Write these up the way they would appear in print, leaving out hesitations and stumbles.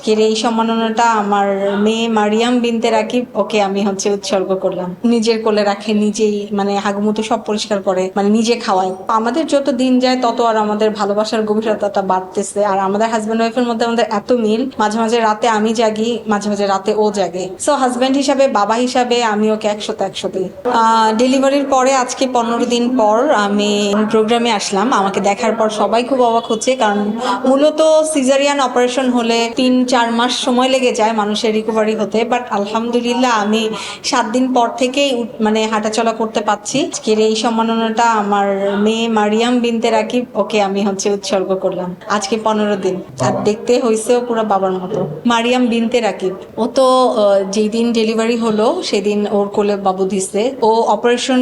আজকের এই সম্মাননাটা আমার মেয়ে মারিয়াম বিনতে রাকিব, ওকে আমি উৎসর্গ করলাম। নিজের কোলে রাখে, নিজেই মানে হাগুমুতু সব পরিষ্কার করে, মানে নিজে খাওয়ায়। আমাদের যত দিন যায় তত আর আমাদের ভালোবাসার গভীরতাটা বাড়তেছে। আর আমাদের হাজব্যান্ড ওয়াইফের মধ্যে আমাদের এত মিল, মাঝে মাঝে রাতে আমি জাগি, মাঝে মাঝে রাতে ও জাগে। সো হাজব্যান্ড হিসাবে, বাবা হিসাবে আমি ওকে 100-100 দিই। ডেলিভারির পরে আজকে 15 দিন পর আমি প্রোগ্রামে আসলাম। আমাকে দেখার পর সবাই খুব অবাক হচ্ছে, কারণ মূলত সিজারিয়ান অপারেশন হলে 3-4 মাস সময় লেগে যায় মানুষের রিকভারি হতে। বাট আলহামদুলিল্লাহ আমি 7 দিন পর থেকেই মানে হাঁটাচলা করতে পারছি। আজকের এই সম্মাননাটা আমার মেয়ে মারিয়াম বিনতে রাকিব, ওকে আমি উৎসর্গ করলাম। আজকে 15 দিন, আর দেখতে হয়েছেও পুরো বাবার মতো। মারিয়াম বিনতে রাকিব, ও তো যেই দিন ডেলিভারি হলো সেদিন ওর কোলে বাবু দিছে। ও অপারেশন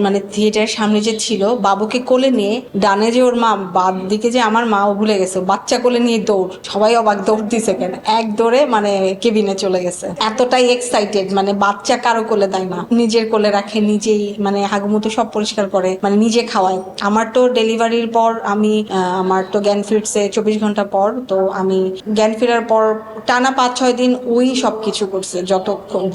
মানে থিয়েটারের সামনে যে ছিল, বাবুকে কোলে নিয়ে ডানে যে ওর মা, বাদ দিকে যে আমার মা, ও ভুলে গেছে। বাচ্চা কোলে নিয়ে দৌড়, সবাই অবাক, দৌড় দিছে কেন, এক দৌড়ে মানে কেবিনে চলে গেছে। এতটাই এক্সাইটেড, মানে বাচ্চা কারো কোলে দেয় না, নিজের কোলে রাখে, নিজেই মানে হাগুমুতু সব পরিষ্কার করে, মানে নিজে খাওয়ায়। আমার তো ডেলিভারির পর আমি আমার তো জ্ঞান ফিরছে 24 ঘন্টা পর। তো আমি জ্ঞান ফেরার পর টানা 5-6 দিন ওই সব কিছু করছে, যত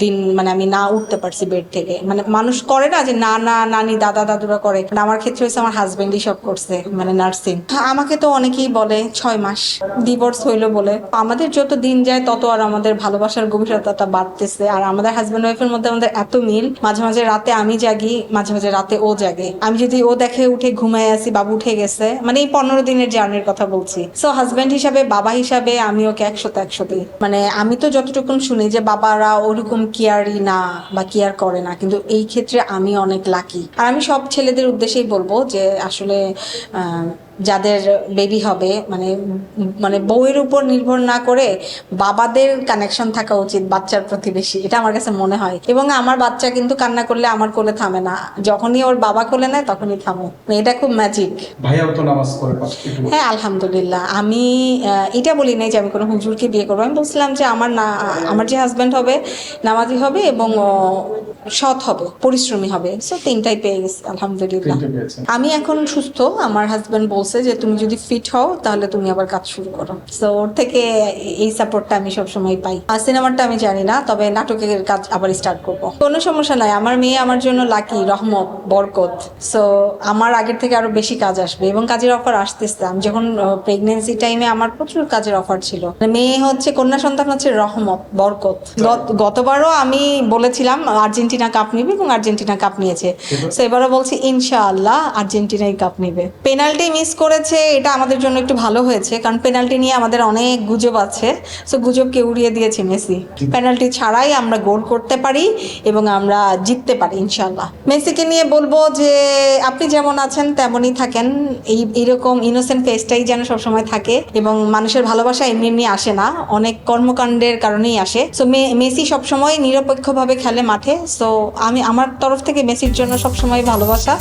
দিন মানে আমি না উঠতে পারছি বেড থেকে। মানে মানুষ করে না যে নানা নানি দাদা দাদুরা করে, আমার ক্ষেত্রে হচ্ছে আমার হাজবেন্ডই সব করছে, মানে নার্সিং। আমাকে তো অনেকেই বলে 6 মাস ডিভোর্স হইলো বলে। আমাদের যত দিন যায় তত আর আমাদের ভালোবাসার গভীরতাটা বাড়তেছে। আর আমাদের হাজবেন্ড ওয়াইফের মধ্যে আমাদের এত মিল, মাঝে মাঝে রাতে আমি জাগি, মাঝে মাঝে রাতে ও জাগে। আমি যদি ও দেখে উঠে ঘুমায় আসি, বাবু উঠে গেছে, মানে এই 15 দিনের জার্নির কথা বলছি। সো হাজবেন্ড হিসাবে, বাবা হিসাবে আমি ওকে 100-100 দিই। মানে আমি তো যতটুকু শুনি যে বাবারা ওরকম কেয়ারই না বা কেয়ার করে না, কিন্তু এই ক্ষেত্রে আমি অনেক লাকি। আর আমি সব ছেলেদের উদ্দেশ্যেই বলবো যে আসলে যাদের বেবি হবে, মানে মানে বউয়ের উপর নির্ভর না করে বাবাদের কানেকশন থাকা উচিত বাচ্চার প্রতি বেশি, এটা আমার কাছে মনে হয়। এবং আমার বাচ্চা কিন্তু কান্না করলে আমার কোলে থামে না, যখনই ওর বাবা কোলে নেয় তখনই থামে। এটা খুব ম্যাজিক। ভাইয়াও তো নামাজ পড়ে? হ্যাঁ আলহামদুলিল্লাহ। আমি এটা বলি নাই যে আমি কোনো হুজুরকে বিয়ে করবো। আমি বলছিলাম যে আমার যে হাজব্যান্ড হবে নামাজি হবে এবং সৎ হবে, পরিশ্রমী হবে। সো 3টাই পেয়ে গেছি আলহামদুলিল্লাহ। আমি এখন সুস্থ। আমার হাজব্যান্ড বলছে যে তুমি যদি ফিট হও তাহলে তুমি আবার কাজ শুরু করো। সো ওর থেকে এই সাপোর্টটা আমি সবসময় পাই। আর সিনেমাটা আমি জানি না, তবে নাটকের কাজ আবার স্টার্ট করবো। কোনো সমস্যা নাই, আমার মেয়ে আমার জন্য লাকি, রহমত, বরকত। সো আমার আগের থেকে আরো বেশি কাজ আসবে এবং কাজের অফার আসতেছে। আমি যখন প্রেগনেন্সি টাইমে আমার প্রচুর কাজের অফার ছিল। মেয়ে হচ্ছে, কন্যা সন্তান হচ্ছে রহমত, বরকত। গতবারও আমি বলেছিলাম আর্জেন্টিনা কাপ নিবে এবং আর্জেন্টিনা কাপ নিয়েছে। সো এবারও বলছি ইনশাআল্লাহ আর্জেন্টিনাই কাপ নিবে। পেনাল্টি মিস করেছে, এটা আমাদের জন্য একটু ভালো হয়েছে, কারণ পেনাল্টি নিয়ে আমাদের অনেক গুজব আছে। সো গুজবকে উড়িয়ে দিয়েছে মেসি। পেনাল্টি ছাড়াই আমরা গোল করতে পারি এবং আমরা জিততে পারি ইনশাআল্লাহ। মেসিকে নিয়ে বলবো যে আপনি যেমন আছেন তেমনই থাকেন, এইরকম ইনোসেন্ট ফেসটাই যেন সবসময় থাকে। এবং মানুষের ভালোবাসা এমনি এমনি আসে না, অনেক কর্মকাণ্ডের কারণেই আসে। সো মেসি সবসময় নিরপেক্ষভাবে খেলে মাঠে। সো আমার তরফ থেকে মেসির জন্য সবসময় ভালোবাসা।